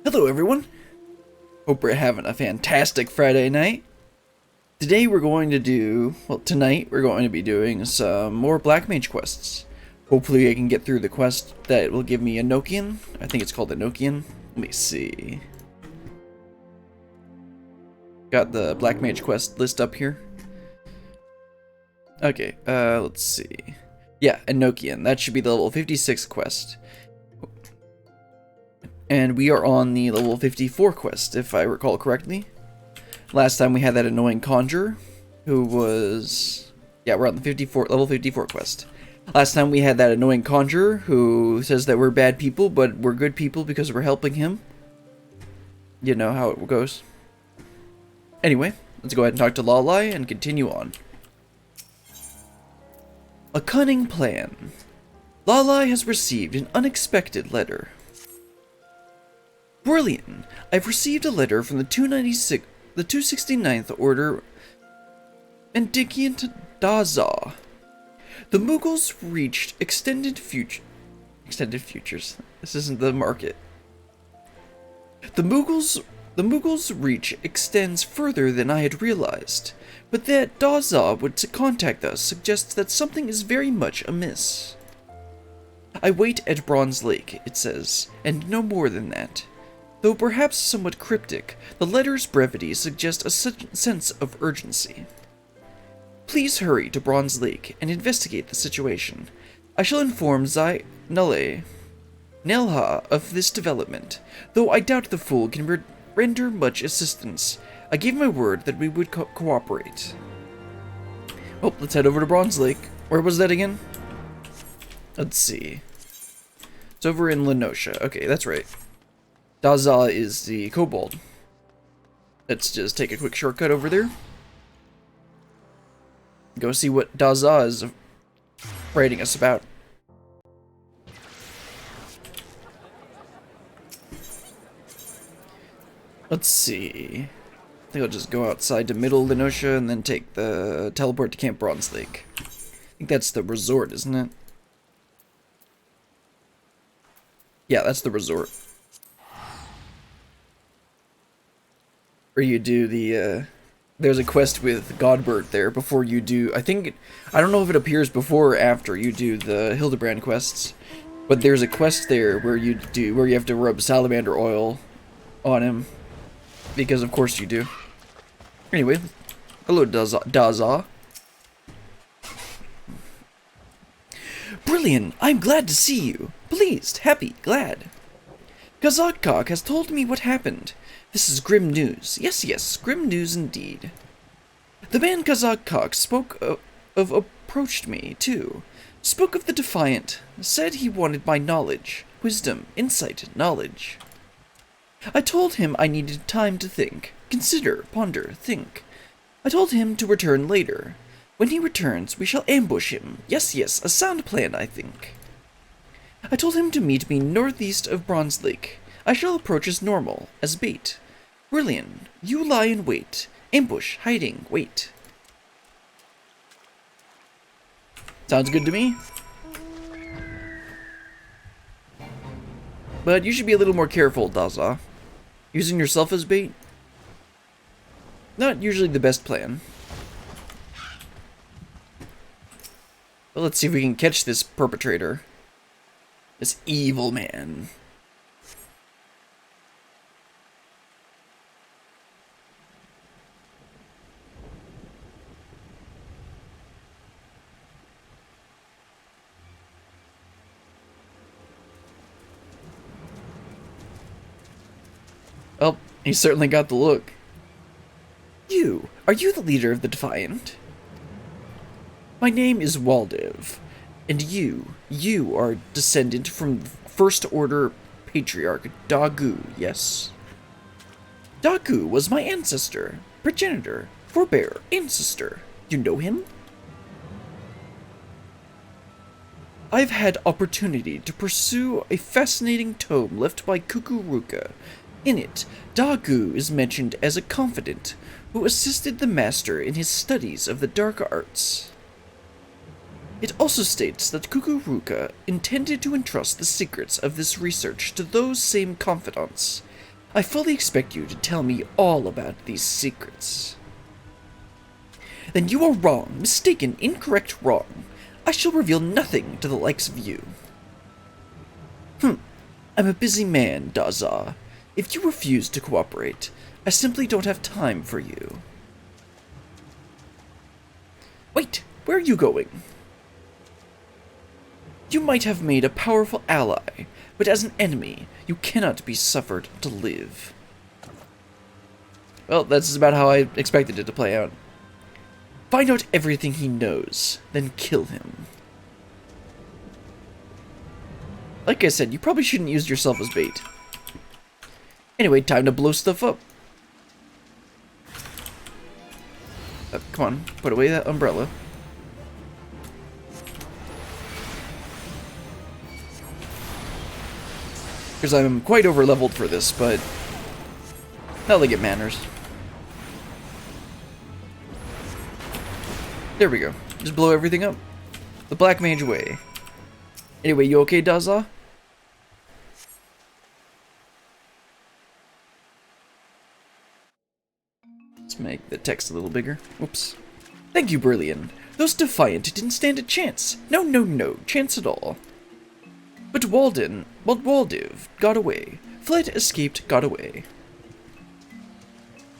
Hello everyone! Hope we're having a fantastic Friday night. Today we're going to do, well tonight we're going to be doing some more Black Mage quests. Hopefully I can get through the quest that will give me a Nokian. I think it's called a Nokian. Let me see. Got the Black Mage quest list up here. Okay, let's see. Yeah, a Nokian. That should be the level 56 quest. And we are on the level 54 quest, if I recall correctly. Last time we had that annoying conjurer, who was... Yeah, we're on the level 54 quest. Last time we had that annoying conjurer, who says that we're bad people, but we're good people because we're helping him. You know how it goes. Anyway, let's go ahead and talk to Lalai and continue on. A cunning plan. Lalai has received an unexpected letter. Brilliant! I've received a letter from the 269th Order Mendiant Daza. The Mughals reached extended futures. This isn't the market. The Mughals' reach extends further than I had realized, but that Daza would contact us suggests that something is very much amiss. I wait at Bronze Lake, it says, and no more than that. Though perhaps somewhat cryptic, the letter's brevity suggests a sense of urgency. Please hurry to Bronze Lake and investigate the situation. I shall inform Nelha of this development, though I doubt the fool can render much assistance. I gave my word that we would cooperate. Well, let's head over to Bronze Lake. Where was that again? Let's see. It's over in Lenosha. Okay, that's right. Daza is the kobold. Let's just take a quick shortcut over there. Go see what Daza is writing us about. Let's see. I think I'll just go outside to Middle Lenosha and then take the teleport to Camp Bronze Lake. I think that's the resort, isn't it? Yeah, that's the resort. Where you do the, there's a quest with Godbert there before you do, I don't know if it appears before or after you do the Hildebrand quests, but there's a quest there where you have to rub salamander oil on him, because of course you do. Anyway, hello Daza. Brilliant, I'm glad to see you. Pleased, happy, glad. Kazakok has told me what happened. This is grim news. Yes, grim news indeed. The man Kazakok approached me, too. Spoke of the Defiant. Said he wanted my knowledge. Wisdom, insight, knowledge. I told him I needed time to think. Consider, ponder, think. I told him to return later. When he returns, we shall ambush him. Yes, a sound plan, I think. I told him to meet me northeast of Bronze Lake. I shall approach as normal, as bait. Brilliant. You lie in wait. Ambush, hiding, wait. Sounds good to me. But you should be a little more careful, Daza. Using yourself as bait? Not usually the best plan. But let's see if we can catch this perpetrator. This evil man. Oh, he certainly got the look. Are you the leader of the Defiant? My name is Waldev, and you are descendant from First Order Patriarch Dagu, yes? Dagu was my ancestor, progenitor, forebear, ancestor. You know him? I've had opportunity to pursue a fascinating tome left by Kukuruka. In it, Dagu is mentioned as a confidant who assisted the master in his studies of the dark arts. It also states that Kukuruka intended to entrust the secrets of this research to those same confidants. I fully expect you to tell me all about these secrets. Then you are wrong, mistaken, incorrect, wrong. I shall reveal nothing to the likes of you. I'm a busy man, Daza. If you refuse to cooperate, I simply don't have time for you. Wait, where are you going? You might have made a powerful ally, but as an enemy, you cannot be suffered to live. Well, that's about how I expected it to play out. Find out everything he knows, then kill him. Like I said, you probably shouldn't use yourself as bait. Anyway, time to blow stuff up. Come on, put away that umbrella. Because I'm quite over-leveled for this, but not like it matters. There we go. Just blow everything up. The Black Mage way. Anyway, you okay, Daza? Let's make the text a little bigger. Whoops. Thank you, Brilliant. Those Defiant didn't stand a chance. No chance at all. But Waldiv got away. Fled, escaped, got away.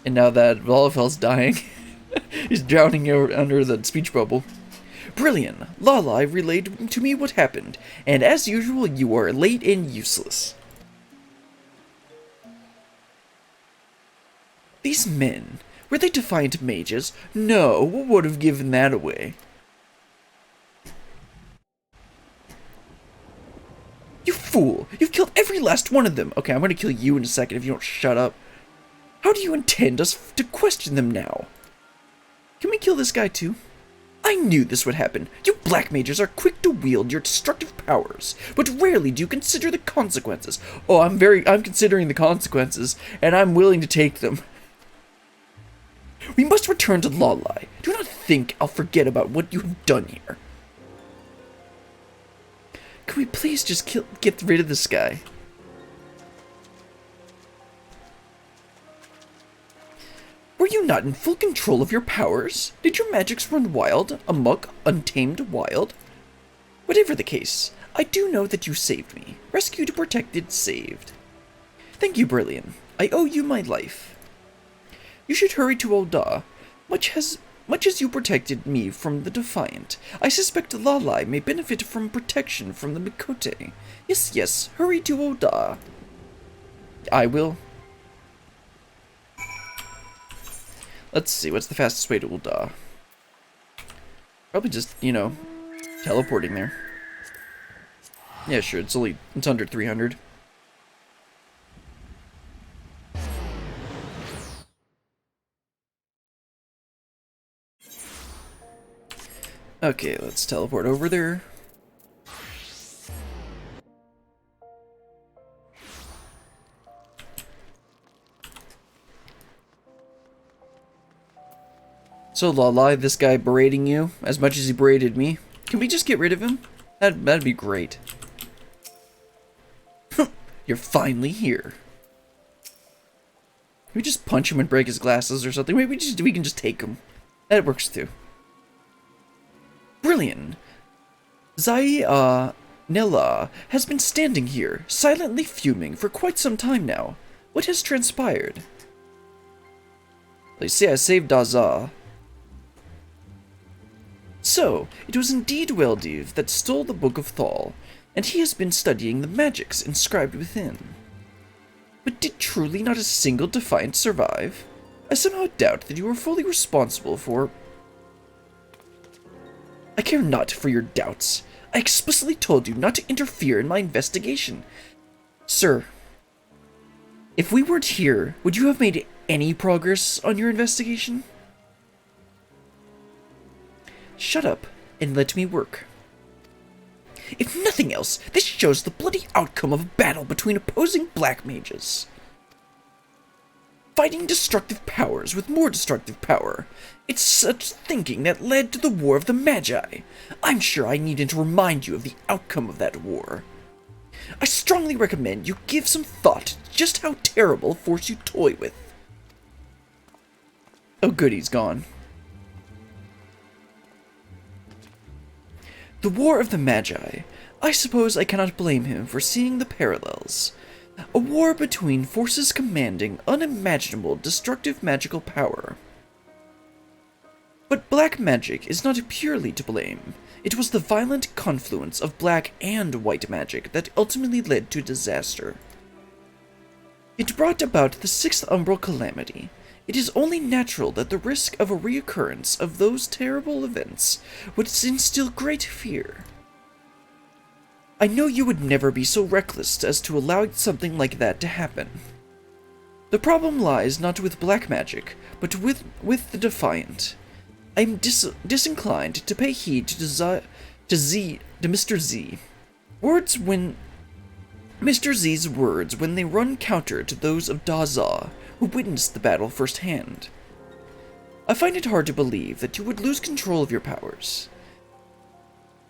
And now that Volafel's dying, he's drowning out under the speech bubble. Brilliant. Lala relayed to me what happened, and as usual, you are late and useless. These men, were they Defiant mages? No, what would have given that away? You fool! You've killed every last one of them! Okay, I'm gonna kill you in a second if you don't shut up. How do you intend us to question them now? Can we kill this guy too? I knew this would happen. You black mages are quick to wield your destructive powers, but rarely do you consider the consequences. Oh, I'm considering the consequences, and I'm willing to take them. We must return to Lawlai. Do not think I'll forget about what you have done here. Can we please just get rid of this guy? Were you not in full control of your powers? Did your magics run wild, amok, untamed, wild? Whatever the case, I do know that you saved me. Rescued, protected, saved. Thank you, Brilliant. I owe you my life. You should hurry to Oda. Much as you protected me from the Defiant, I suspect Lalai may benefit from protection from the Mikote. Yes, hurry to Oda. I will. Let's see, what's the fastest way to Oda? Probably just, teleporting there. Yeah, sure, it's under 300. Okay, let's teleport over there. So, Lala, this guy berating you as much as he berated me. Can we just get rid of him? That'd be great. You're finally here. Can we just punch him and break his glasses or something? Maybe we can just take him. That works too. Brilliant. Zaya Nilla has been standing here, silently fuming for quite some time now. What has transpired? You see, I saved Daza. So, it was indeed Weldiv that stole the Book of Thal, and he has been studying the magics inscribed within. But did truly not a single Defiant survive? I somehow doubt that you were fully responsible for... I care not for your doubts. I explicitly told you not to interfere in my investigation. Sir, if we weren't here, would you have made any progress on your investigation? Shut up and let me work. If nothing else, this shows the bloody outcome of a battle between opposing black mages. fighting destructive powers with more destructive power. It's such thinking that led to the War of the Magi. I'm sure I needn't remind you of the outcome of that war. I strongly recommend you give some thought to just how terrible a force you toy with. Oh good, he's gone. The War of the Magi. I suppose I cannot blame him for seeing the parallels. A war between forces commanding unimaginable destructive magical power. But black magic is not purely to blame. It was the violent confluence of black and white magic that ultimately led to disaster. It brought about the Sixth Umbral Calamity. It is only natural that the risk of a reoccurrence of those terrible events would instill great fear. I know you would never be so reckless as to allow something like that to happen. The problem lies not with black magic, but with the Defiant. I am disinclined to pay heed to Mr. Z. Mr. Z's words when they run counter to those of Daza, who witnessed the battle firsthand. I find it hard to believe that you would lose control of your powers.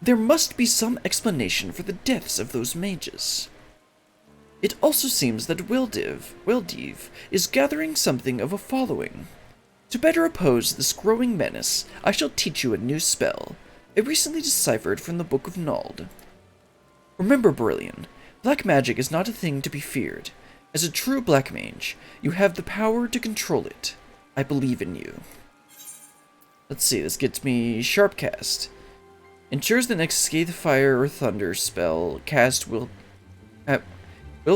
There must be some explanation for the deaths of those mages. It also seems that Weldiv is gathering something of a following. To better oppose this growing menace, I shall teach you a new spell, I recently deciphered from the Book of Nald. Remember, Brilliant, black magic is not a thing to be feared. As a true black mage, you have the power to control it. I believe in you. Let's see, this gets me Sharpcast. Ensures the next Scathe, Fire, or Thunder spell cast will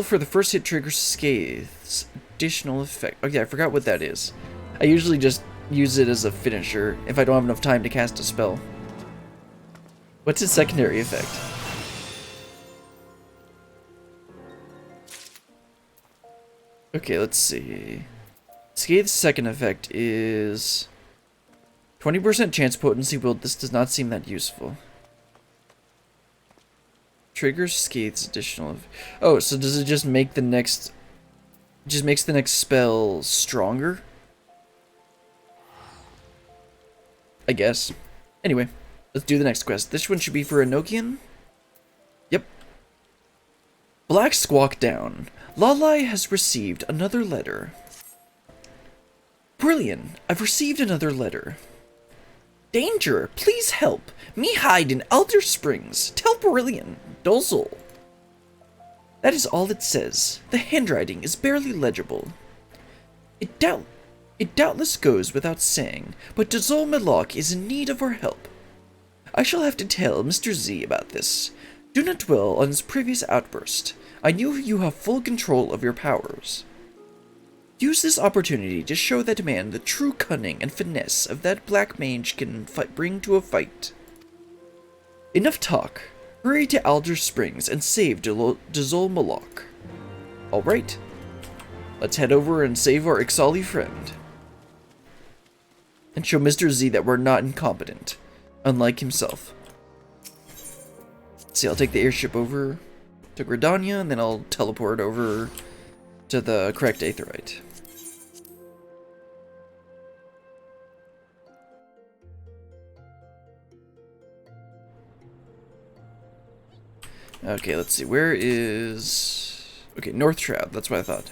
for the first hit trigger Scathe's additional effect. Oh yeah, I forgot what that is. I usually just use it as a finisher if I don't have enough time to cast a spell. What's its secondary effect? Okay, let's see. Scathe's second effect is 20% chance potency build. This does not seem that useful. Triggers Scathe's additional. Oh, so does it just make the next? Just makes the next spell stronger? I guess. Anyway, let's do the next quest. This one should be for Enochian. Yep. Black Squawk down. Lalai has received another letter. Brilliant. I've received another letter. Danger! Please help! Me hide in Elder Springs! Tell Brilliant! Dozle! That is all it says. The handwriting is barely legible. It doubtless goes without saying, but Dozle Milok is in need of our help. I shall have to tell Mr. Z about this. Do not dwell on his previous outburst. I knew you have full control of your powers. Use this opportunity to show that man the true cunning and finesse of that black mage can bring to a fight. Enough talk. Hurry to Alder Springs and save Dozle Milok. Alright. Let's head over and save our Ixali friend. And show Mr. Z that we're not incompetent. Unlike himself. Let's see, I'll take the airship over to Gridania, and then I'll teleport over to the correct Aetheryte. Okay, let's see. Where is... Okay, North Shroud. That's what I thought.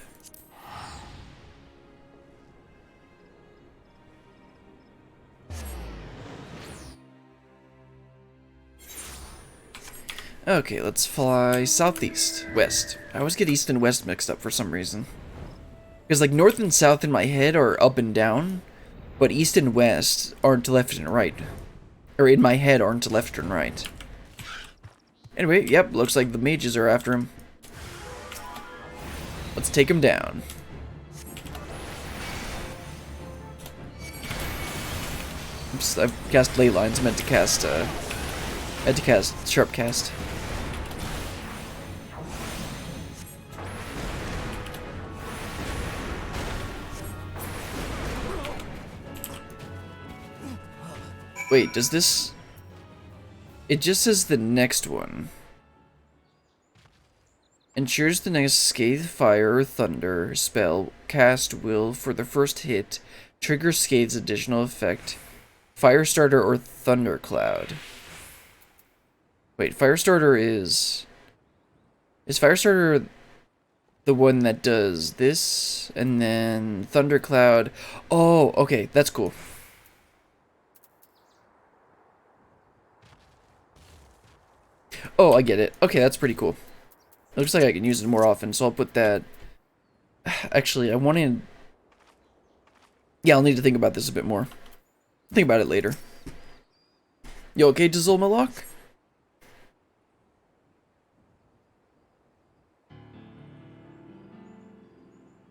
Okay, let's fly southeast. West. I always get east and west mixed up for some reason. Because, like, north and south in my head are up and down, but east and west aren't left and right. Or in my head aren't left and right. Anyway, yep, looks like the mages are after him. Let's take him down. Oops, I've cast ley lines. I meant to cast, Sharpcast. Wait, does this... It just says the next one. Ensures the next Scathe, Fire, or Thunder spell cast will, for the first hit, trigger Scathe's additional effect. Firestarter or Thundercloud. Wait, Firestarter is... Is Firestarter the one that does this? And then Thundercloud... Oh, okay, that's cool. Oh, I get it. Okay, that's pretty cool. It looks like I can use it more often, so I'll put that... Actually, I wanted... Yeah, I'll need to think about this a bit more. Think about it later. You okay, Dizzle Malok?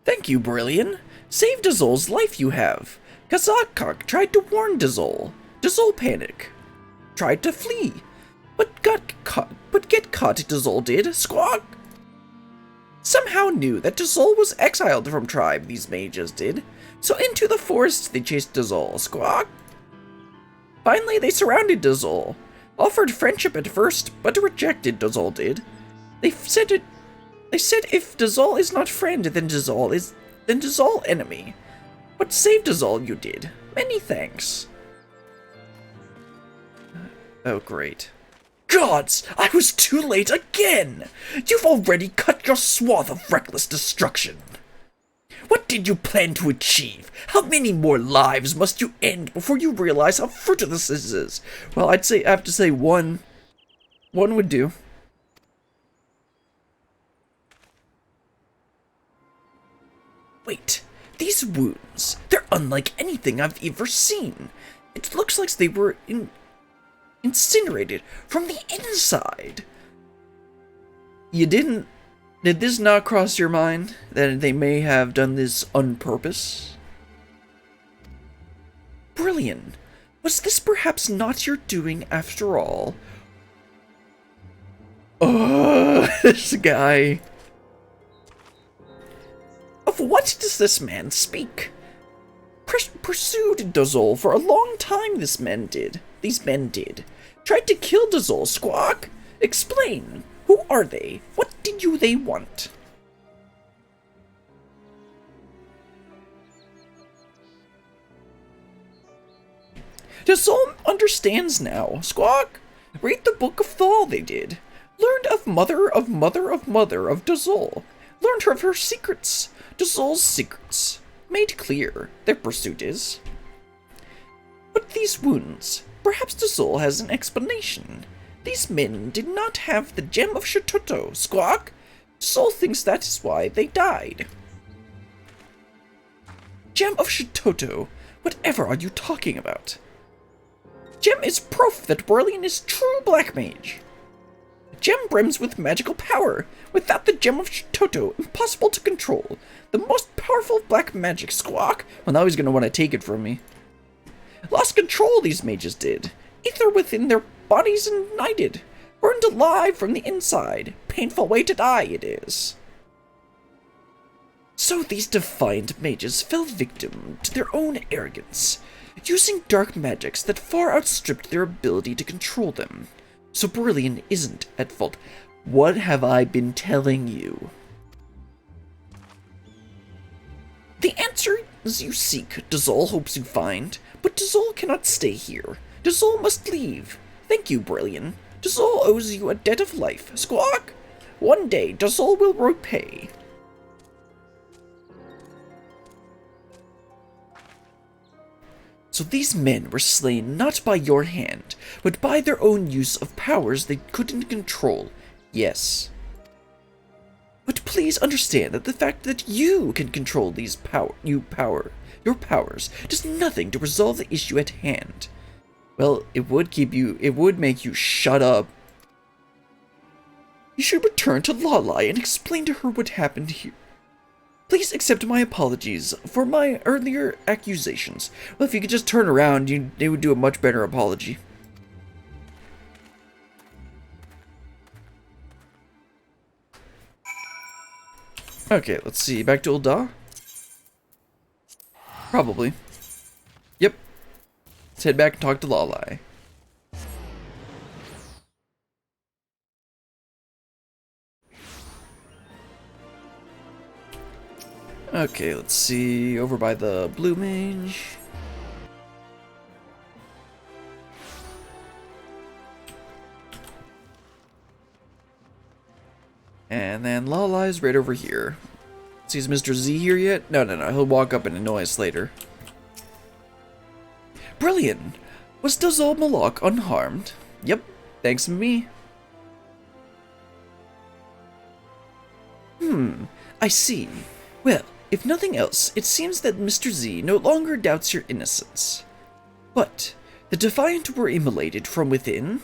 Thank you, Brilliant. Save Dizzle's life you have. Kazakok tried to warn Dizzle. Dizzle panic. Tried to flee. But get caught, Dizzle did. Squawk! Somehow knew that Dizzle was exiled from tribe, these mages did. So into the forest they chased Dizzle. Squawk! Finally they surrounded Dizzle. Offered friendship at first, but rejected Dizzle did. They said if Dizzle is not friend, then Dizzle enemy. But save Dizzle you did. Many thanks. Oh, great. Gods! I was too late again! You've already cut your swath of reckless destruction. What did you plan to achieve? How many more lives must you end before you realize how fruitless this is? Well, I have to say one. One would do. Wait, these wounds, they're unlike anything I've ever seen. It looks like they were incinerated from the inside. Did this not cross your mind that they may have done this on purpose? Brilliant. Was this perhaps not your doing after all? Oh, this guy. Of what does this man speak? Pursued Dizzle for a long time, these men did. Tried to kill Dizzle, Squawk. Explain. Who are they? What did they want? Dizzle understands now, Squawk. Read the Book of Thal they did. Learned of mother of Dizzle. Learned of her secrets. Dizzle's secrets. Made clear their pursuit is. But these wounds, perhaps Dizzle has an explanation. These men did not have the gem of Shitoto, Squawk. Dizzle thinks that is why they died. Gem of Shitoto? Whatever are you talking about? Gem is proof that Brilliant is true black mage. Gem brims with magical power. Without the gem of Shitoto, impossible to control. The most powerful black magic, Squawk. Well, now he's gonna want to take it from me. Lost control, these mages did. Ether within their bodies ignited. Burned alive from the inside. Painful way to die it is. So these defiant mages fell victim to their own arrogance, using dark magics that far outstripped their ability to control them. So Brilliant isn't at fault. What have I been telling you? The answers you seek, Dizzle hopes you find, but Dizzle cannot stay here. Dizzle must leave. Thank you, Brilliant. Dizzle owes you a debt of life. Squawk! One day, Dizzle will repay. So these men were slain not by your hand, but by their own use of powers they couldn't control. Yes. But please understand that the fact that you can control these your powers, does nothing to resolve the issue at hand. Well, it would make you shut up. You should return to Lala and explain to her what happened here. Please accept my apologies for my earlier accusations. Well, if you could just turn around, they would do a much better apology. Okay, let's see. Back to Ul'dah? Probably. Yep. Let's head back and talk to Lalai. Okay, let's see. Over by the blue mage. And then Lalai's right over here. See, is Mr. Z here yet? No. He'll walk up and annoy us later. Brilliant! Was Dazol Malak unharmed? Yep, thanks to me. I see. Well, if nothing else, it seems that Mr. Z no longer doubts your innocence. But, the Defiant were immolated from within?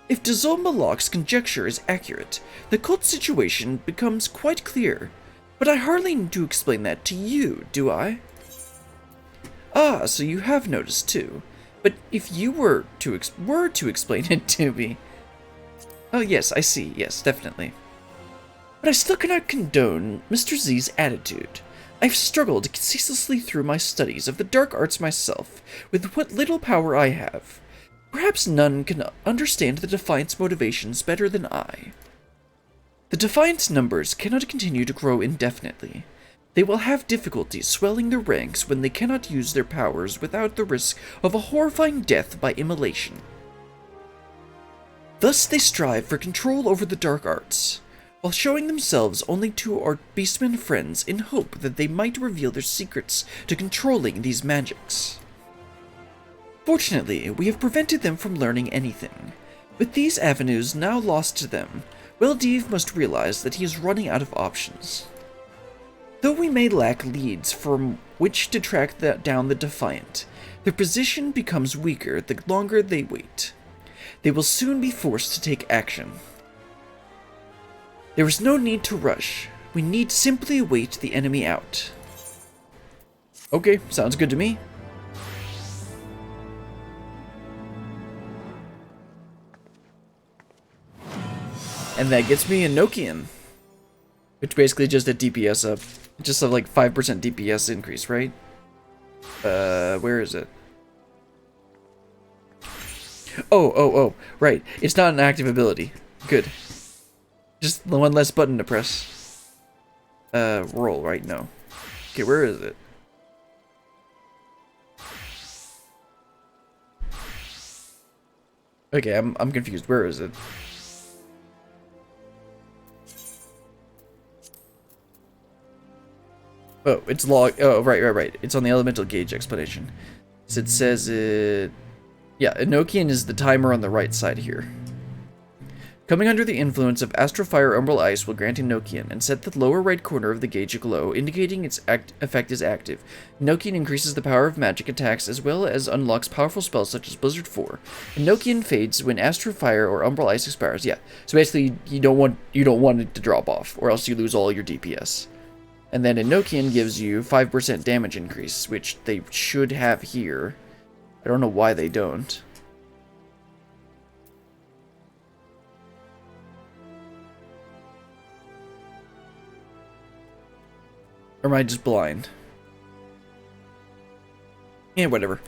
If Dazol Malak's conjecture is accurate, the cult situation becomes quite clear. But I hardly need to explain that to you, do I? Ah, so you have noticed too. But if you were to explain it to me... Oh yes, I see, yes, definitely. But I still cannot condone Mr. Z's attitude. I've struggled ceaselessly through my studies of the dark arts myself, with what little power I have. Perhaps none can understand the Defiant's motivations better than I. The Defiant's numbers cannot continue to grow indefinitely. They will have difficulty swelling their ranks when they cannot use their powers without the risk of a horrifying death by immolation. Thus they strive for control over the dark arts, while showing themselves only to our beastmen friends in hope that they might reveal their secrets to controlling these magics. Fortunately, we have prevented them from learning anything. With these avenues now lost to them, Weldiv must realize that he is running out of options. Though we may lack leads from which to track down the Defiant, their position becomes weaker the longer they wait. They will soon be forced to take action. There is no need to rush. We need simply wait the enemy out. Okay, sounds good to me. And that gets me a Nokian, which basically just a DPS up. Just a like 5% DPS increase, right? Where is it? Oh, right. It's not an active ability. Good. Just one less button to press. Roll, right? No. Okay, where is it? Okay, I'm confused. Where is it? Oh, it's log. Oh, right. It's on the elemental gauge explanation. So it says it. Yeah, Enochian is the timer on the right side here. Coming under the influence of Astral Fire Umbral Ice will grant Enochian and set the lower right corner of the gauge aglow, indicating its effect is active. Enochian increases the power of magic attacks as well as unlocks powerful spells such as Blizzard 4. Enochian fades when Astral Fire or Umbral Ice expires. Yeah, so basically you don't want it to drop off, or else you lose all your DPS. And then Enochian gives you 5% damage increase, which they should have here. I don't know why they don't. Or am I just blind? Yeah, whatever.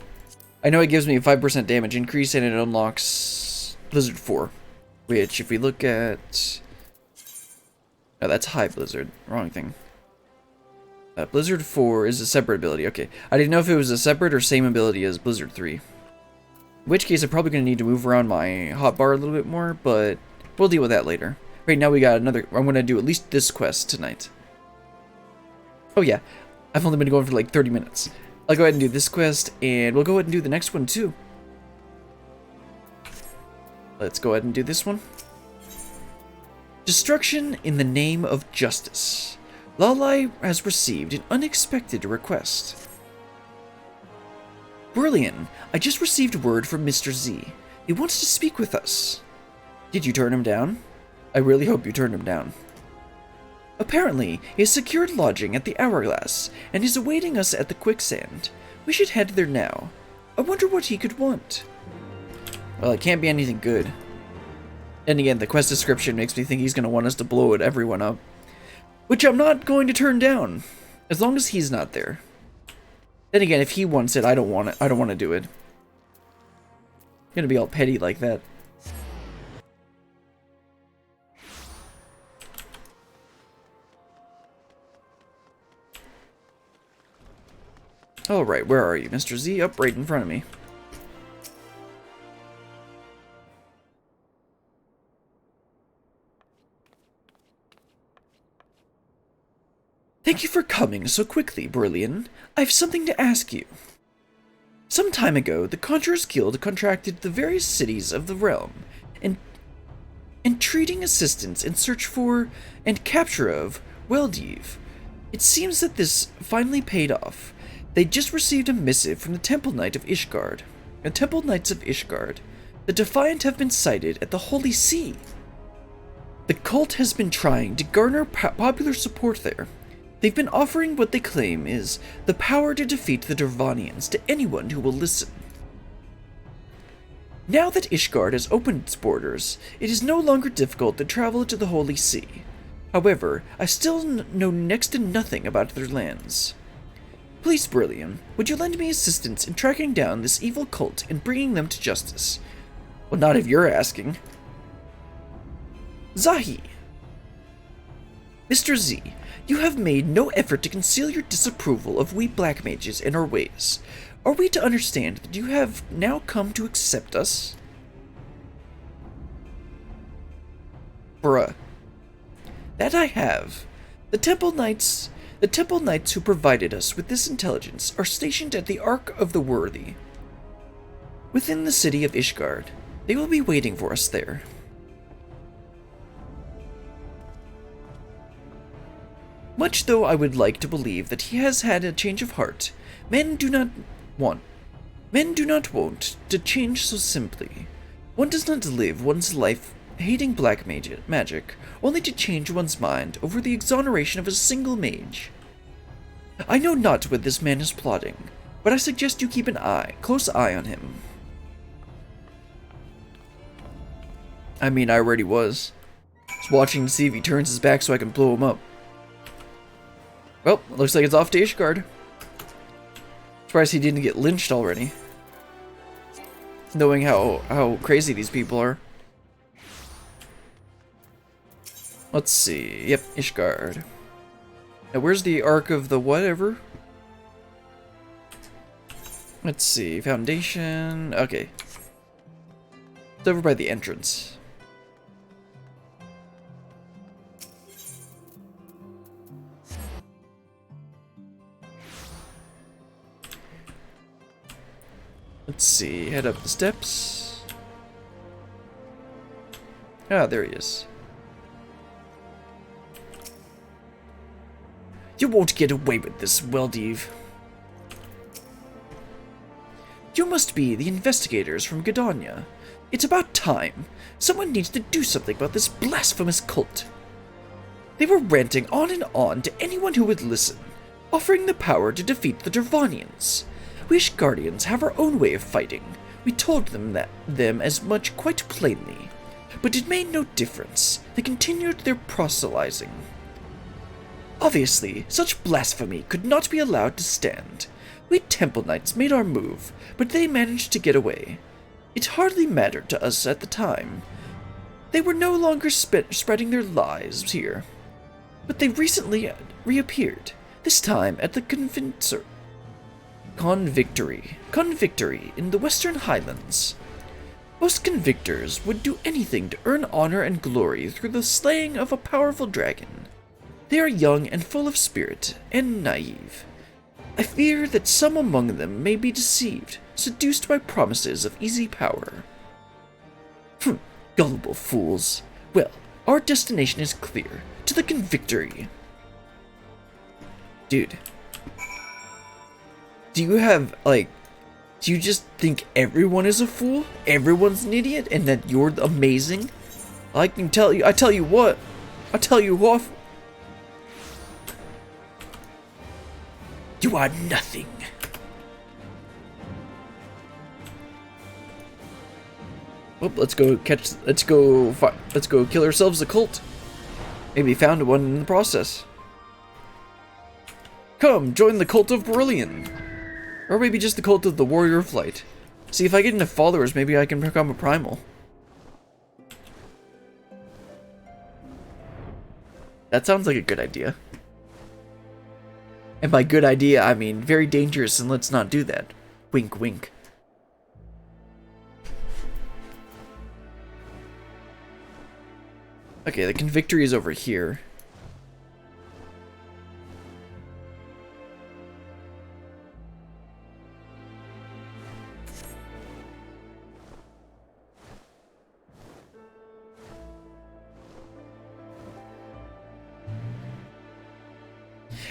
I know it gives me a 5% damage increase and it unlocks Blizzard 4. Which, if we look at... No, that's High Blizzard. Wrong thing. Blizzard 4 is a separate ability. Okay. I didn't know if it was a separate or same ability as Blizzard 3. In which case, I'm probably going to need to move around my hotbar a little bit more, but we'll deal with that later. Right now we got another... I'm going to do at least this quest tonight. Oh yeah, I've only been going for like 30 minutes. I'll go ahead and do this quest, and we'll go ahead and do the next one too. Let's go ahead and do this one. Destruction in the name of justice. Lalai has received an unexpected request. Brilliant! I just received word from Mr. Z. He wants to speak with us. Did you turn him down? I really hope you turned him down. Apparently, he has secured lodging at the Hourglass, and is awaiting us at the Quicksand. We should head there now. I wonder what he could want. Well, it can't be anything good. And again, the quest description makes me think he's going to want us to blow everyone up. Which I'm not going to turn down, as long as he's not there. Then again, if he wants it, I don't want it. I don't want to do it. I'm going to be all petty like that. Alright, where are you, Mr. Z? Up right in front of me. Thank you for coming so quickly, Brillian. I have something to ask you. Some time ago, the Conjurers Guild contracted the various cities of the realm, and entreating assistance in search for and capture of Weldiv. It seems that this finally paid off. They just received a missive from the Temple Knights of Ishgard. The Defiant have been sighted at the Holy See. The cult has been trying to garner popular support there. They've been offering what they claim is the power to defeat the Dervanians to anyone who will listen. Now that Ishgard has opened its borders, it is no longer difficult to travel to the Holy See. However, I still know next to nothing about their lands. Please, Brillian, would you lend me assistance in tracking down this evil cult and bringing them to justice? Well, not if you're asking. Zahi. Mr. Z, you have made no effort to conceal your disapproval of we black mages and our ways. Are we to understand that you have now come to accept us? Bruh. That I have. The Temple Knights who provided us with this intelligence are stationed at the Ark of the Worthy, within the city of Ishgard. They will be waiting for us there. Much though I would like to believe that he has had a change of heart, men do not want to change so simply. One does not live one's life hating black magic, only to change one's mind over the exoneration of a single mage. I know not what this man is plotting, but I suggest you keep an close eye on him. I mean, I already was. Just watching to see if he turns his back so I can blow him up. Well, looks like it's off to Ishgard. Surprised he didn't get lynched already. Knowing how crazy these people are. Let's see. Yep, Ishgard. Now, where's the Ark of the whatever? Let's see. Foundation. Okay. It's over by the entrance. Let's see. Head up the steps. Ah, there he is. You won't get away with this, Weldiv. You must be the investigators from Gdonia. It's about time. Someone needs to do something about this blasphemous cult. They were ranting on to anyone who would listen, offering the power to defeat the Dervanians. We Ishgardians have our own way of fighting. We told them as much quite plainly. But it made no difference. They continued their proselytizing. Obviously, such blasphemy could not be allowed to stand. We Temple Knights made our move, but they managed to get away. It hardly mattered to us at the time. They were no longer spreading their lies here. But they recently reappeared, this time at the Convictory in the Western Highlands. Most convictors would do anything to earn honor and glory through the slaying of a powerful dragon. They are young and full of spirit, and naive. I fear that some among them may be deceived, seduced by promises of easy power. Gullible fools. Well, our destination is clear, to the Convictory. Dude. Do you just think everyone is a fool? Everyone's an idiot, and that you're amazing? I tell you what. You are nothing. Well, let's go kill ourselves a cult. Maybe found one in the process. Come, join the cult of Brillian. Or maybe just the cult of the Warrior of Light. See, if I get enough followers, maybe I can become a primal. That sounds like a good idea. And by good idea, I mean very dangerous, and let's not do that. Wink, wink. Okay, the Convictory is over here.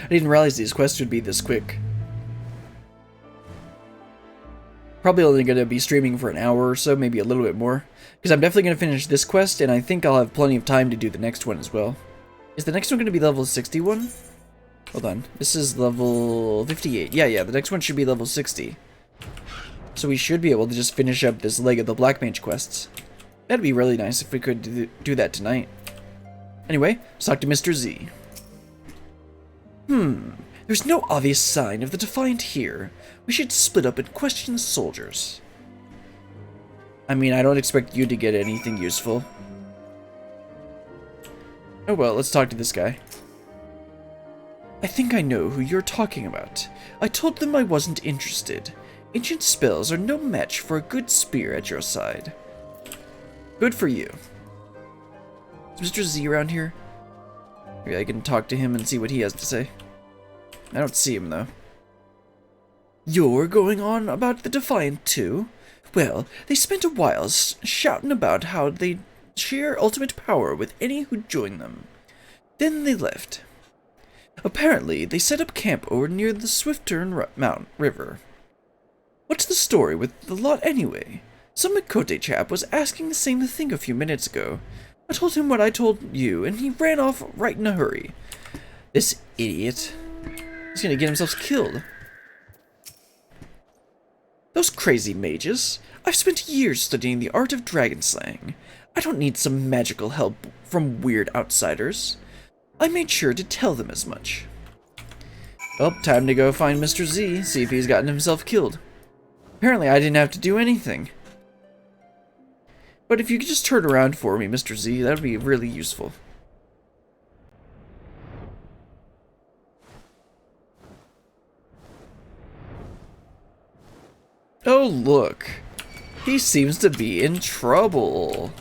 I didn't realize these quests would be this quick. Probably only going to be streaming for an hour or so, maybe a little bit more. Because I'm definitely going to finish this quest, and I think I'll have plenty of time to do the next one as well. Is the next one going to be level 61? Hold on. This is level 58. Yeah, the next one should be level 60. So we should be able to just finish up this leg of the Black Mage quests. That'd be really nice if we could do that tonight. Anyway, let's talk to Mr. Z. There's no obvious sign of the Defiant here. We should split up and question the soldiers. I mean, I don't expect you to get anything useful. Oh well, let's talk to this guy. I think I know who you're talking about. I told them I wasn't interested. Ancient spells are no match for a good spear at your side. Good for you. Is Mr. Z around here? Maybe I can talk to him and see what he has to say. I don't see him, though. You're going on about the Defiant, too? Well, they spent a while shouting about how they'd share ultimate power with any who joined them. Then they left. Apparently, they set up camp over near the Swiftern River. What's the story with the lot anyway? Some Mikote chap was asking the same thing a few minutes ago. I told him what I told you, and he ran off right in a hurry. This idiot. He's gonna get himself killed. Those crazy mages. I've spent years studying the art of dragon slaying. I don't need some magical help from weird outsiders. I made sure to tell them as much. Well, time to go find Mr. Z, see if he's gotten himself killed. Apparently I didn't have to do anything. But if you could just turn around for me, Mr. Z, that would be really useful. Oh, look. He seems to be in trouble.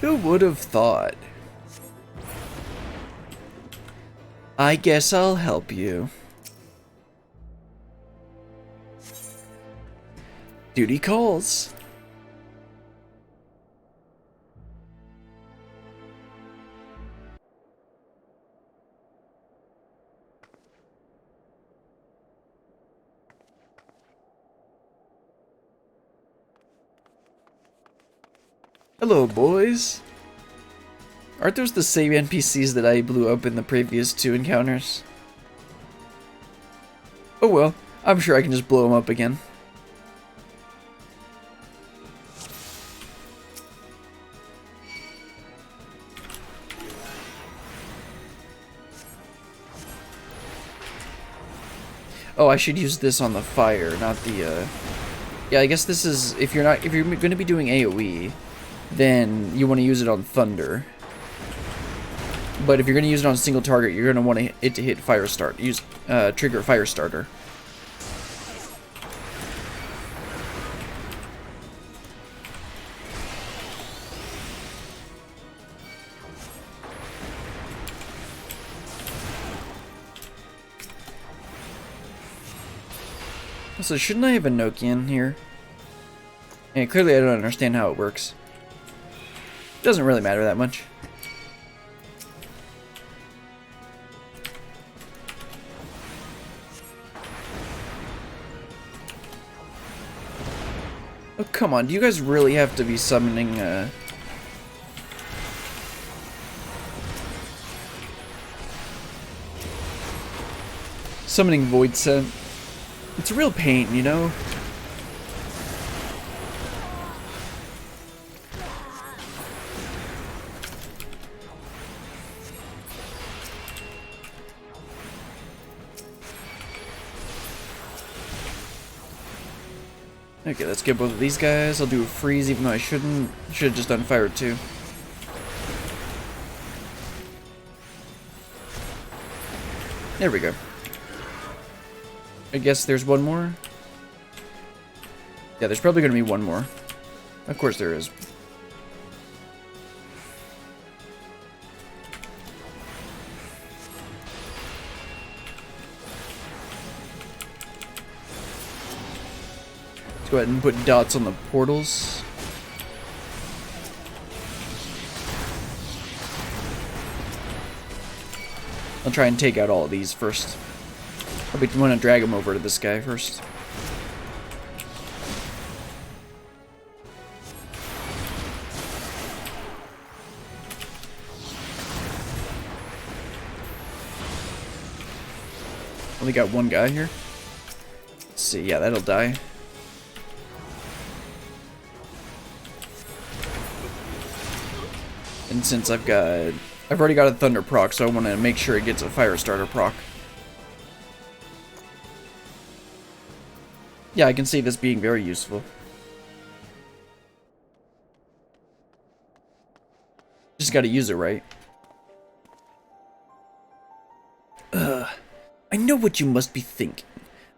Who would have thought? I guess I'll help you. Duty calls. Hello, boys. Aren't those the same NPCs that I blew up in the previous 2 encounters? Oh well, I'm sure I can just blow them up again. Oh, I should use this on the fire, not the, Yeah, I guess this is, if you're going to be doing AoE, then you want to use it on Thunder. But if you're going to use it on a single target, you're going to want it to hit Fire Start. Use trigger Fire Starter. So shouldn't I have a Nokian here? And clearly I don't understand how it works. Doesn't really matter that much. Oh, come on. Do you guys really have to be summoning, summoning Void Scent? It's a real pain, you know? Okay, let's get both of these guys. I'll do a freeze even though I shouldn't. Should have just done fire too. There we go. I guess there's one more. Yeah, there's probably going to be one more. Of course there is. Let's go ahead and put dots on the portals. I'll try and take out all of these first. Probably want to drag them over to this guy first. Only got one guy here. Let's see, yeah, that'll die. And since I've already got a thunder proc, so I want to make sure it gets a fire starter proc. Yeah, I can see this being very useful. Just gotta use it right. I know what you must be thinking.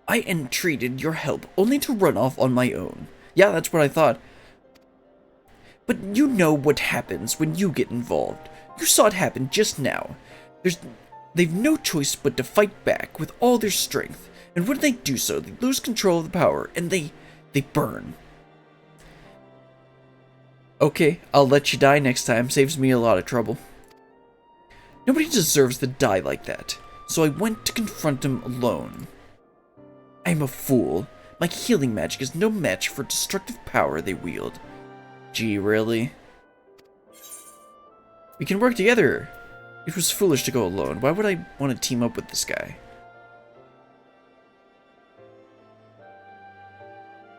I entreated your help only to run off on my own. Yeah, that's what I thought. But you know what happens when you get involved. You saw it happen just now. They've no choice but to fight back with all their strength. And when they do so, they lose control of the power, and they burn. Okay, I'll let you die next time. Saves me a lot of trouble. Nobody deserves to die like that, so I went to confront him alone. I'm a fool. My healing magic is no match for destructive power they wield. Gee, really? We can work together. It was foolish to go alone. Why would I want to team up with this guy?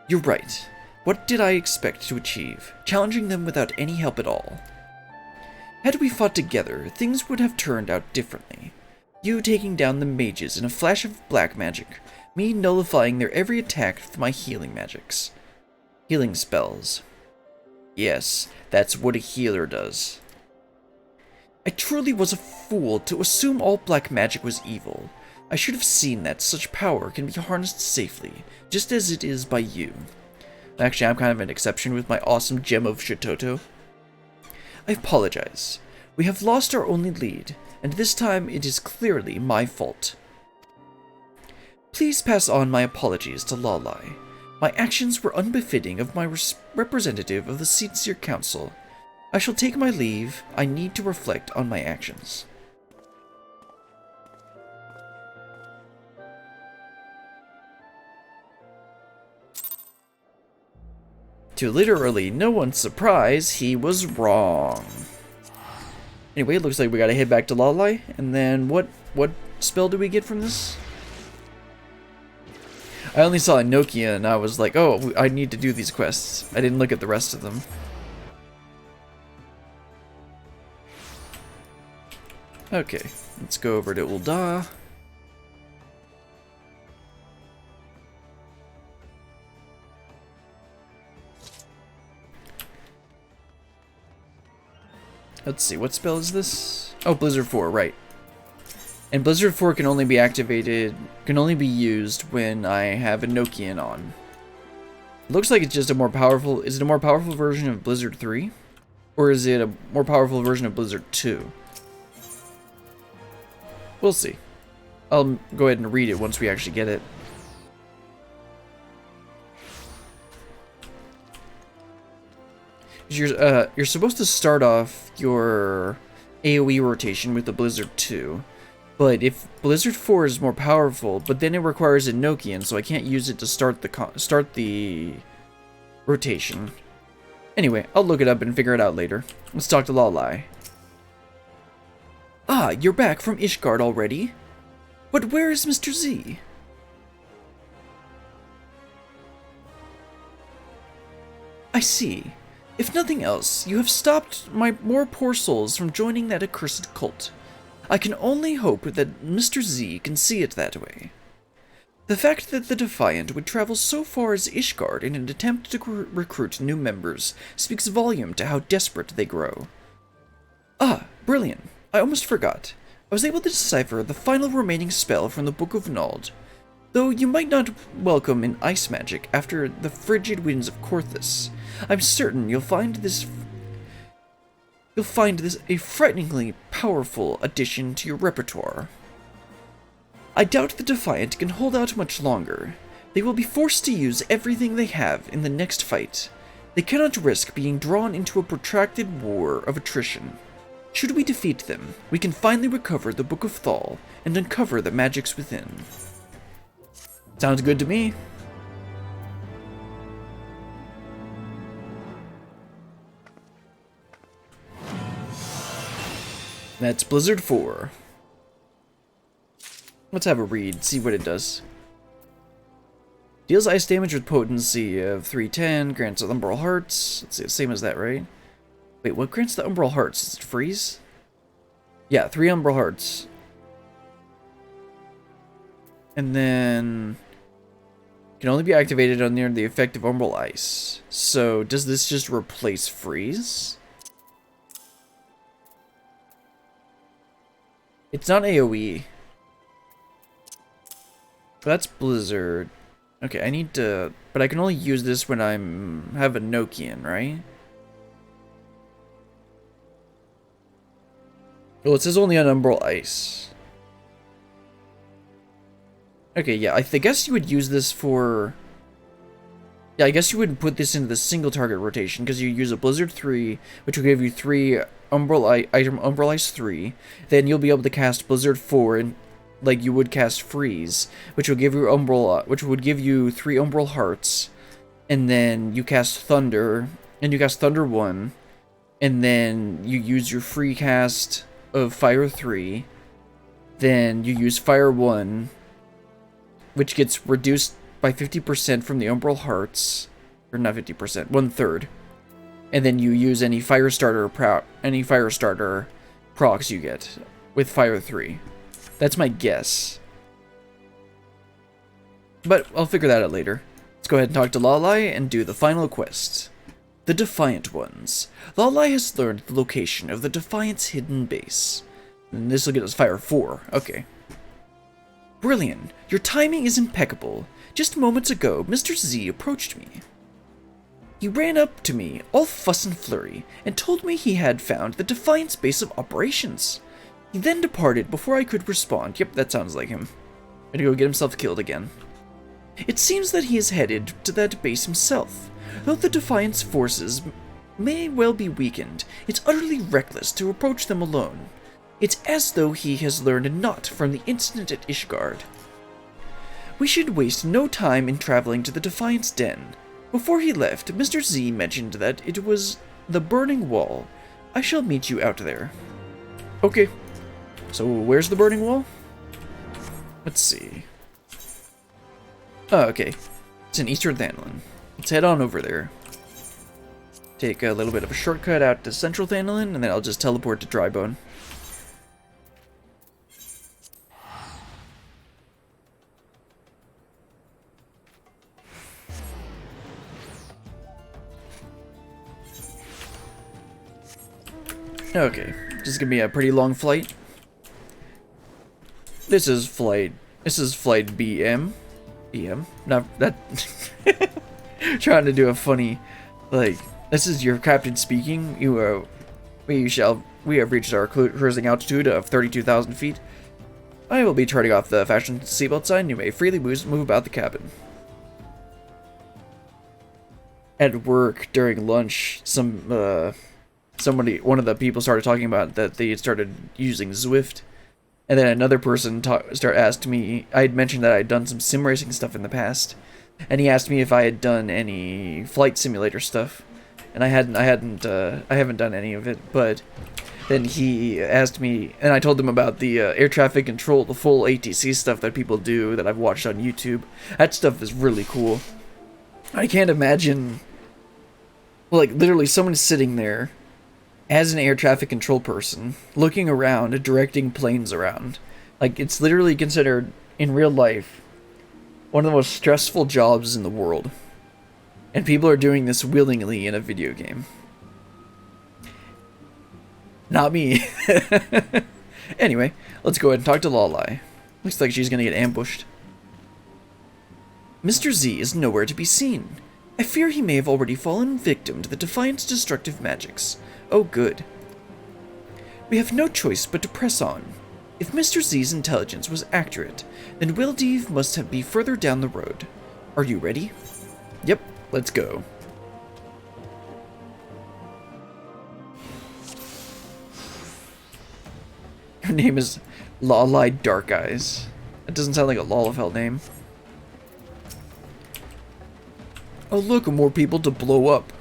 You're right. What did I expect to achieve? Challenging them without any help at all. Had we fought together, things would have turned out differently. You taking down the mages in a flash of black magic, me nullifying their every attack with my healing magics. Healing spells. Yes, that's what a healer does. I truly was a fool to assume all black magic was evil. I should have seen that such power can be harnessed safely, just as it is by you. Actually, I'm kind of an exception with my awesome gem of Shitoto. I apologize. We have lost our only lead, and this time it is clearly my fault. Please pass on my apologies to Lalai. My actions were unbefitting of my representative of the Sincere Council. I shall take my leave. I need to reflect on my actions. To literally no one's surprise, he was wrong. Anyway, it looks like we gotta head back to Lalai, and then what spell do we get from this? I only saw a Nokia and I was like, oh, I need to do these quests. I didn't look at the rest of them. Okay, let's go over to Ul'dah. Let's see, what spell is this? Oh, Blizzard 4, right. And Blizzard 4 can only be activated, can only be used when I have a Nokian on. It looks like it's just a more powerful, is it a more powerful version of Blizzard 3? Or is it a more powerful version of Blizzard 2? We'll see. I'll go ahead and read it once we actually get it. You're supposed to start off your AoE rotation with the Blizzard 2. But if Blizzard 4 is more powerful, but then it requires a Nokian, so I can't use it to start the rotation. Anyway, I'll look it up and figure it out later. Let's talk to Lalai. Ah, you're back from Ishgard already? But where is Mr. Z? I see. If nothing else, you have stopped my more poor souls from joining that accursed cult. I can only hope that Mr. Z can see it that way. The fact that the Defiant would travel so far as Ishgard in an attempt to recruit new members speaks volume to how desperate they grow. Ah, brilliant. I almost forgot. I was able to decipher the final remaining spell from the Book of Nald. Though you might not welcome in ice magic after the frigid winds of Korthus, I'm certain you'll find this a frighteningly powerful addition to your repertoire. I doubt the Defiant can hold out much longer. They will be forced to use everything they have in the next fight. They cannot risk being drawn into a protracted war of attrition. Should we defeat them, we can finally recover the Book of Thal and uncover the magics within. Sounds good to me. That's Blizzard 4. Let's have a read, see what it does. Deals ice damage with potency of 310, grants Umbral Hearts. Let's see, same as that, right? Wait, what grants the Umbral Hearts? Is it freeze? Yeah, 3 Umbral Hearts. And then can only be activated under the effect of Umbral Ice. So does this just replace freeze? It's not AoE. That's Blizzard. Okay, I need to... But I can only use this when have a Nokian, right? Well, it says only on Umbral Ice. Okay, yeah, I guess you would use this for... Yeah, I guess you would put this into the single target rotation, because you use a Blizzard 3, which will give you 3 Umbral Ice 3. Then you'll be able to cast Blizzard 4 and like you would cast Freeze, which will give you which would give you 3 Umbral Hearts, and then you cast Thunder, and you cast Thunder 1, and then you use your free cast of Fire 3, then you use Fire 1, which gets reduced by 50% from the Umbral Hearts, or not 50%, 1/3, and then you use any Firestarter procs you get with Fire 3. That's my guess. But I'll figure that out later. Let's go ahead and talk to Lalai and do the final quest. The Defiant Ones. Lalai has learned the location of the Defiant's hidden base. And this will get us Fire 4. Okay. Brilliant. Your timing is impeccable. Just moments ago, Mr. Z approached me. He ran up to me, all fuss and flurry, and told me he had found the Defiant's base of operations. He then departed before I could respond. Yep, that sounds like him. Gonna go get himself killed again. It seems that he is headed to that base himself. Though the Defiant's forces may well be weakened, it's utterly reckless to approach them alone. It's as though he has learned naught from the incident at Ishgard. We should waste no time in traveling to the Defiant's den. Before he left, Mr. Z mentioned that it was the Burning Wall. I shall meet you out there. Okay. So, where's the Burning Wall? Let's see. Oh, okay. It's in Eastern Thanlin. Let's head on over there. Take a little bit of a shortcut out to Central Thanlin, and then I'll just teleport to Drybone. Okay, this is gonna be a pretty long flight. This is flight BM. BM? Not that. Trying to do a funny, like, this is your captain speaking. We have reached our cruising altitude of 32,000 feet. I will be turning off the fashion seatbelt sign. You may freely move about the cabin. At work during lunch, one of the people started talking about that they had started using Zwift, and then another person asked me. I had mentioned that I had done some sim racing stuff in the past, and he asked me if I had done any flight simulator stuff, and I haven't done any of it. But then he asked me, and I told him about the air traffic control, the full ATC stuff that people do that I've watched on YouTube. That stuff is really cool. I can't imagine, like, literally someone sitting there as an air traffic control person, looking around, directing planes around. Like, it's literally considered, in real life, One of the most stressful jobs in the world. And people are doing this willingly in a video game. Not me. Anyway, let's go ahead and talk to Lolai. Looks like she's gonna get ambushed. Mr. Z is nowhere to be seen. I fear he may have already fallen victim to the Defiant's destructive magics. Oh, good. We have no choice but to press on. If Mr. Z's intelligence was accurate, then Wildeeve must be further down the road. Are you ready? Yep, let's go. Her name is Lolai Dark Eyes. That doesn't sound like a Lalafell name. Oh look, more people to blow up.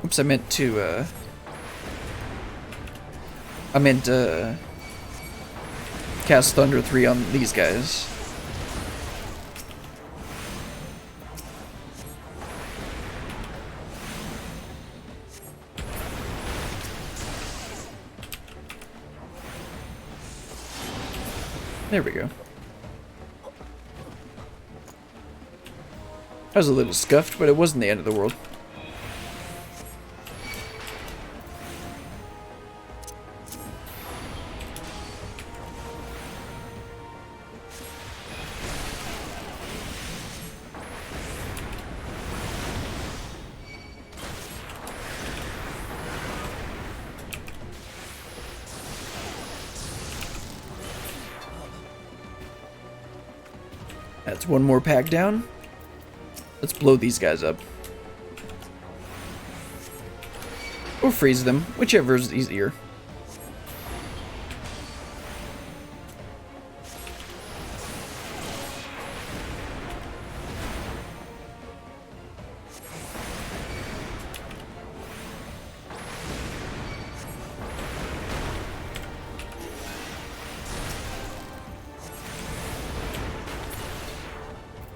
Oops, I meant cast Thunder 3 on these guys. There we go. I was a little scuffed, but it wasn't the end of the world. That's one more pack down. Let's blow these guys up. Or freeze them, whichever is easier.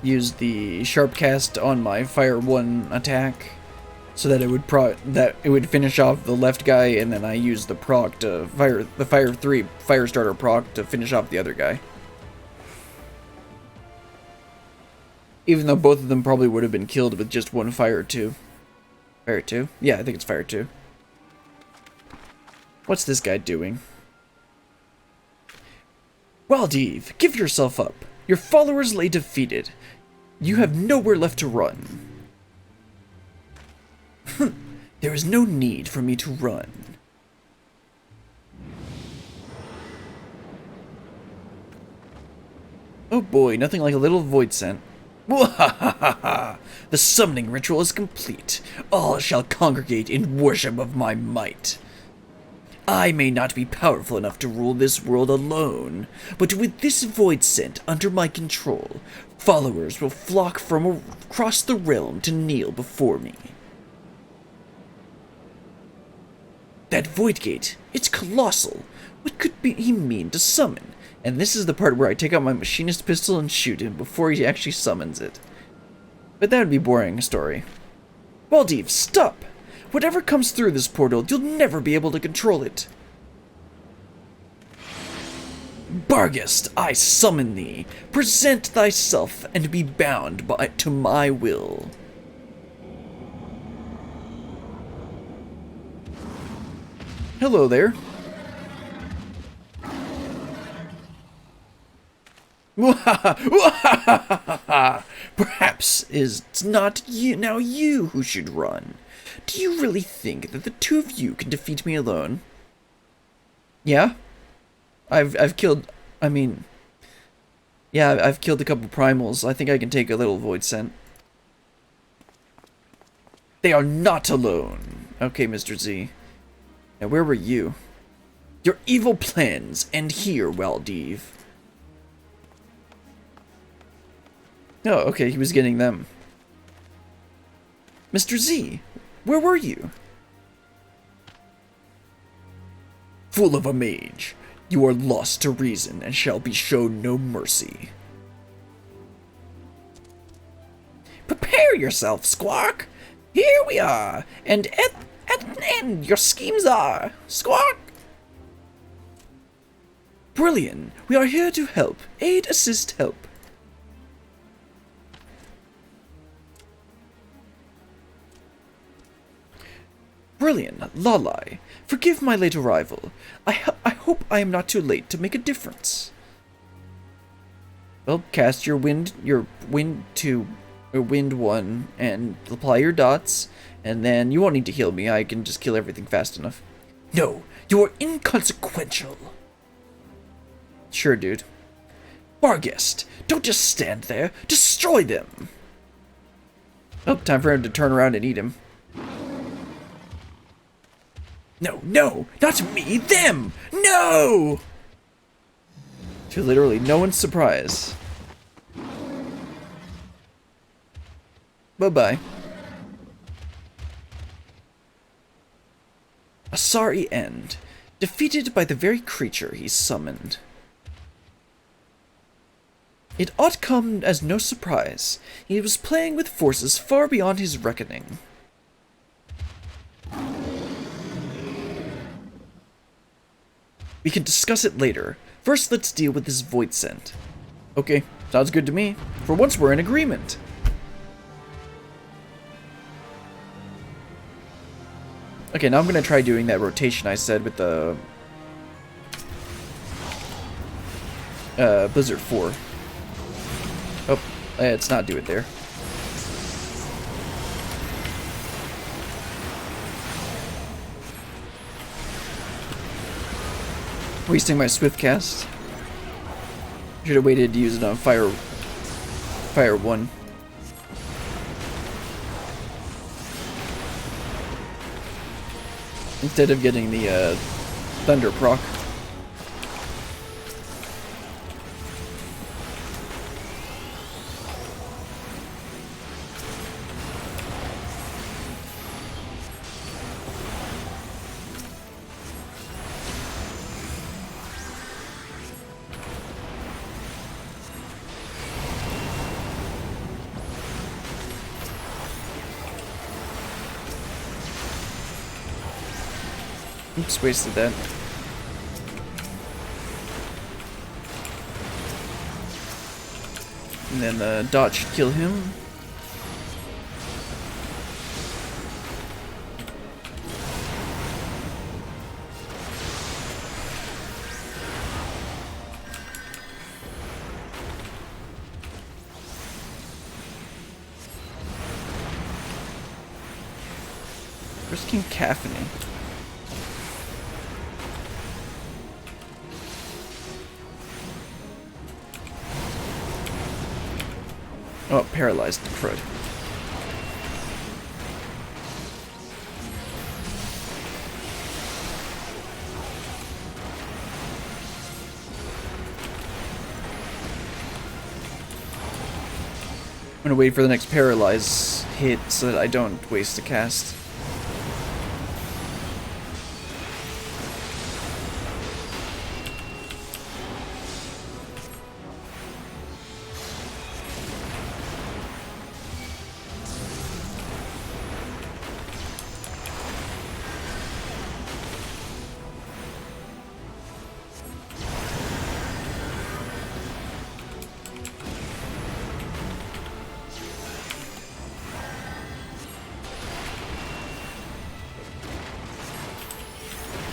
Use the sharp cast on my Fire 1 attack so that it would finish off the left guy, and then I use the proc to fire the Fire 3 fire starter proc to finish off the other guy. Even though both of them probably would have been killed with just one Fire 2. Fire 2? Yeah, I think it's Fire 2. What's this guy doing? Wildeeve, give yourself up. Your followers lay defeated. You have nowhere left to run. There is no need for me to run. Oh boy, nothing like a little void scent. The summoning ritual is complete. All shall congregate in worship of my might. I may not be powerful enough to rule this world alone, but with this void scent under my control, followers will flock from across the realm to kneel before me. That void gate, it's colossal. What could he mean to summon? And this is the part where I take out my machinist pistol and shoot him before he actually summons it. But that would be boring story. Wildeeve, stop! Whatever comes through this portal, you'll never be able to control it. Barghest, I summon thee. Present thyself and be bound to my will. Hello there. Perhaps it's not you now you who should run. Do you really think that the two of you can defeat me alone? Yeah? I've killed, yeah, I've killed a couple primals. I think I can take a little void scent. They are not alone. Okay, Mr. Z. Now where were you? Your evil plans end here, Wildeeve. Oh, okay, he was getting them. Mr. Z, where were you? Fool of a mage, you are lost to reason and shall be shown no mercy. Prepare prepare yourself, Squawk. Here we are, and at an end your schemes are, Squawk. Brilliant. We are here to help. Aid, assist, help. Brilliant. Lalai. Forgive my late arrival. I hope I am not too late to make a difference. Well, cast your wind 2, or wind 1, and apply your dots, and then you won't need to heal me. I can just kill everything fast enough. No, you are inconsequential. Sure, dude. Barghest, don't just stand there. Destroy them. Oh, time for him to turn around and eat him. No, no, not me, them! No! To literally no one's surprise. Bye-bye. A sorry end. Defeated by the very creature he summoned. It ought come as no surprise. He was playing with forces far beyond his reckoning. We can discuss it later. First, let's deal with this void scent. Okay, sounds good to me. For once, we're in agreement. Okay, now I'm gonna try doing that rotation I said with the Blizzard 4. Oh, let's not do it there. Wasting my swift cast. Should have waited to use it on fire 1. Instead of getting the thunder proc. Oops, wasted that. And then the dot should kill him. Where's King Caffeine? Oh, paralyzed crud. I'm gonna wait for the next paralyze hit so that I don't waste a cast.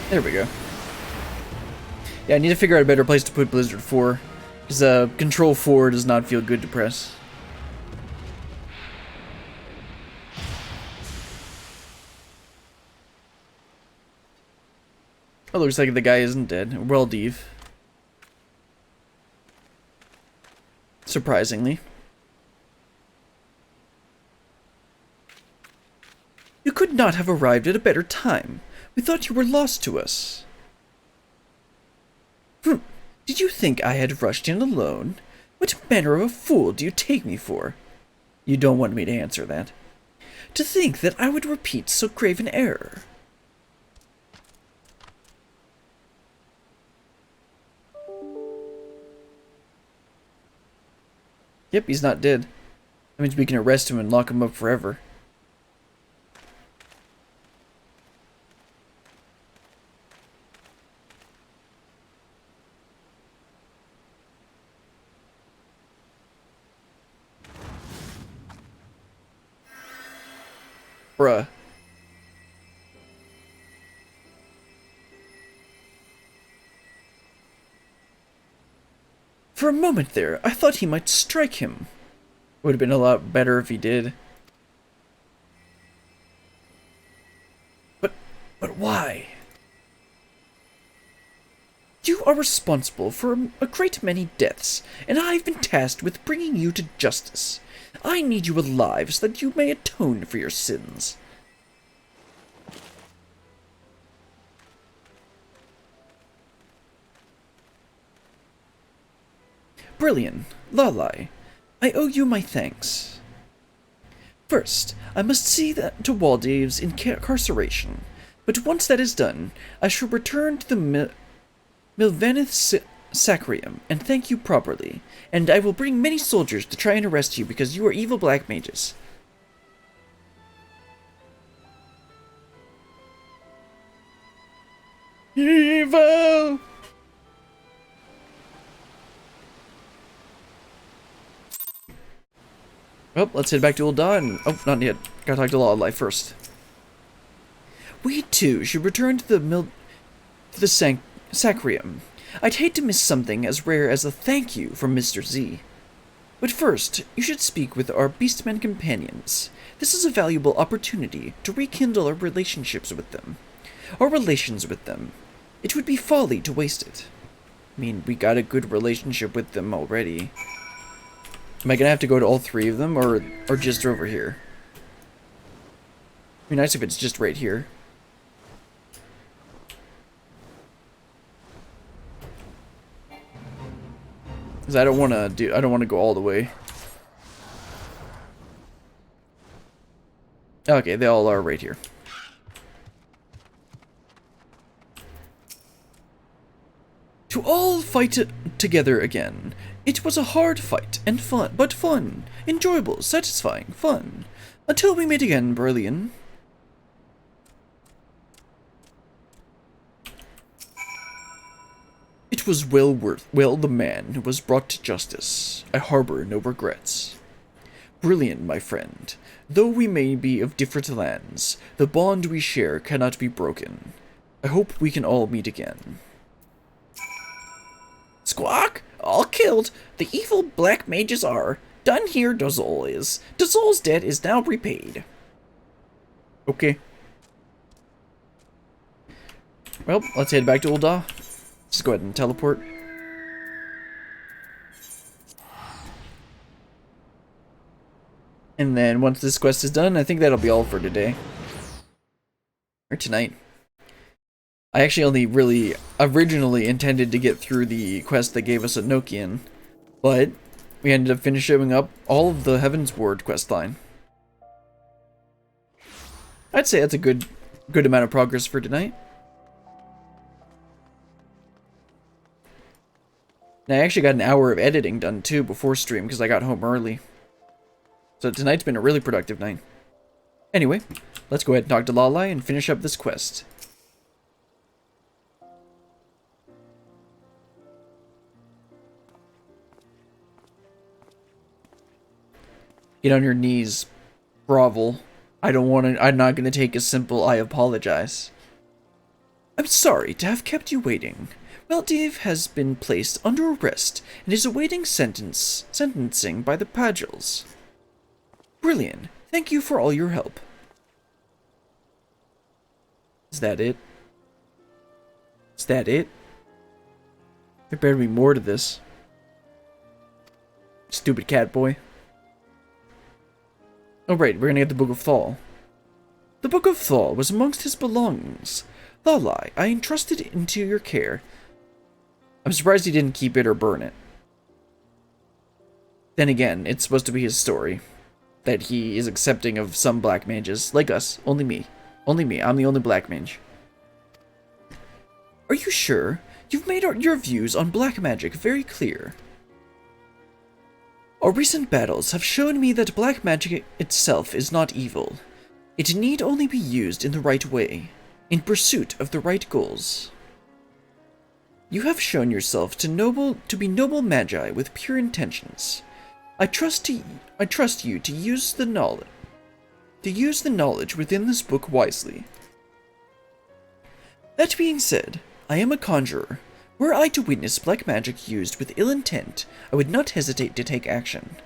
There we go. Yeah, I need to figure out a better place to put Blizzard 4. Because Control 4 does not feel good to press. Oh, looks like the guy isn't dead. Well, Deve. Surprisingly. You could not have arrived at a better time. We thought you were lost to us. Did you think I had rushed in alone? What manner of a fool do you take me for? You don't want me to answer that. To think that I would repeat so grave an error. Yep, he's not dead. That means we can arrest him and lock him up forever. Bruh. For a moment there, I thought he might strike him. Would have been a lot better if he did. But why? You are responsible for a great many deaths, and I've been tasked with bringing you to justice. I need you alive so that you may atone for your sins. Brilliant, Lalai. I owe you my thanks. First, I must see to Waldave's incarceration, but once that is done, I shall return to the Milvanith Sacrium and thank you properly, and I will bring many soldiers to try and arrest you because you are evil black mages. Evil! Well, let's head back to Ul'dah and... Oh, not yet. Gotta talk to Lalai first. We, too, should return to the Sacrium. I'd hate to miss something as rare as a thank you from Mr. Z. But first, you should speak with our Beastmen companions. This is a valuable opportunity to rekindle our relationships with them. Our relations with them. It would be folly to waste it. I mean, we got a good relationship with them already. Am I gonna have to go to all three of them, or just over here? It'd be nice if it's just right here. Cause I don't want to go all the way. Okay, they all are right here. To all fight together again. It was a hard fight, and fun. Enjoyable, satisfying, fun. Until we meet again, Berlin. It was well the man who was brought to justice. I harbor no regrets. Brilliant, my friend. Though we may be of different lands, the bond we share cannot be broken. I hope we can all meet again. Squawk! All killed. The evil black mages are. Done here, Dozol is. Dozol's debt is now repaid. Okay. Well, let's head back to Ul'dah. Just go ahead and teleport. And then once this quest is done, I think that'll be all for today. Or tonight. I actually only really originally intended to get through the quest that gave us a Nokian, but we ended up finishing up all of the Heaven's Ward questline. I'd say that's a good amount of progress for tonight. And I actually got an hour of editing done too before stream because I got home early. So tonight's been a really productive night. Anyway, let's go ahead and talk to Lalai and finish up this quest. Get on your knees, grovel. I'm not gonna take a simple I apologize. I'm sorry to have kept you waiting. Maldiv has been placed under arrest and is awaiting sentencing by the Pagels. Brilliant. Thank you for all your help. Is that it? Is that it? There better be more to this. Stupid cat boy. Oh right, we're gonna get the Book of Thal. The Book of Thal was amongst his belongings. Lalai, I entrusted it into your care. I'm surprised he didn't keep it or burn it. Then again, it's supposed to be his story. That he is accepting of some black mages, like us. Only me. Only me. I'm the only black mage. Are you sure? You've made your views on black magic very clear. Our recent battles have shown me that black magic itself is not evil. It need only be used in the right way, in pursuit of the right goals. You have shown yourself to be noble magi with pure intentions. I trust you to use the knowledge within this book wisely. That being said, I am a conjurer. Were I to witness black magic used with ill intent, I would not hesitate to take action.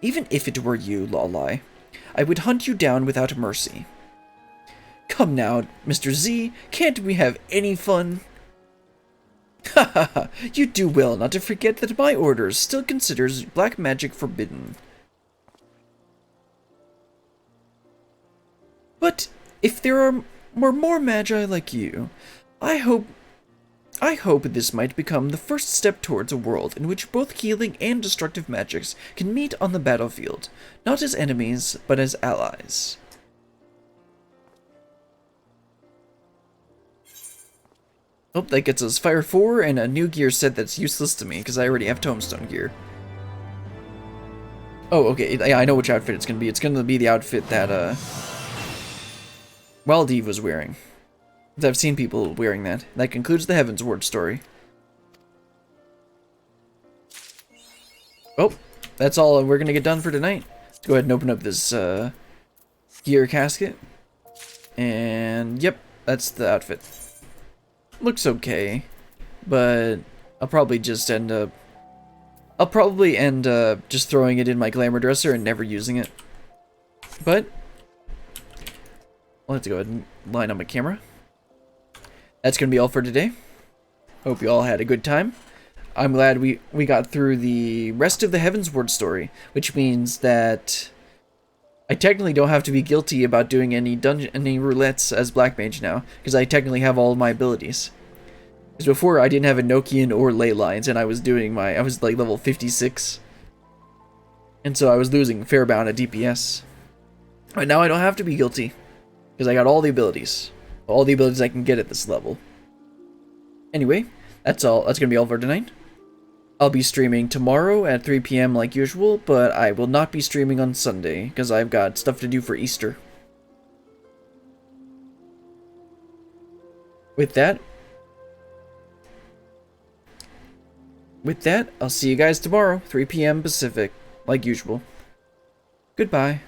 Even if it were you, Lawlai, I would hunt you down without mercy. Come now, Mr. Z, can't we have any fun? Ha ha ha, you do well not to forget that my orders still considers black magic forbidden. But if there were more magi like you, I hope this might become the first step towards a world in which both healing and destructive magics can meet on the battlefield, not as enemies, but as allies. Oh, that gets us Fire 4 and a new gear set that's useless to me, because I already have Tombstone gear. Oh, okay, yeah, I know which outfit it's gonna be. It's gonna be the outfit that, Wild Eve was wearing. I've seen people wearing that. That concludes the Heaven's Ward story. Oh, that's all we're gonna get done for tonight. Let's go ahead and open up this gear casket. And yep, that's the outfit. Looks okay, but I'll probably just end up just throwing it in my glamour dresser and never using it. But let's go ahead and line up my camera. That's going to be all for today. Hope you all had a good time. I'm glad we got through the rest of the Heaven's Ward story, which means that I technically don't have to be guilty about doing any roulettes as Black Mage now, because I technically have all of my abilities. Because before I didn't have Enochian or ley lines, and I was like level 56. And so I was losing a fair amount of DPS. But now I don't have to be guilty, because I got all the abilities. All the abilities I can get at this level. Anyway, that's all. That's gonna be all for tonight. I'll be streaming tomorrow at 3 PM like usual, but I will not be streaming on Sunday because I've got stuff to do for Easter. With that, I'll see you guys tomorrow, 3 PM Pacific, like usual. Goodbye.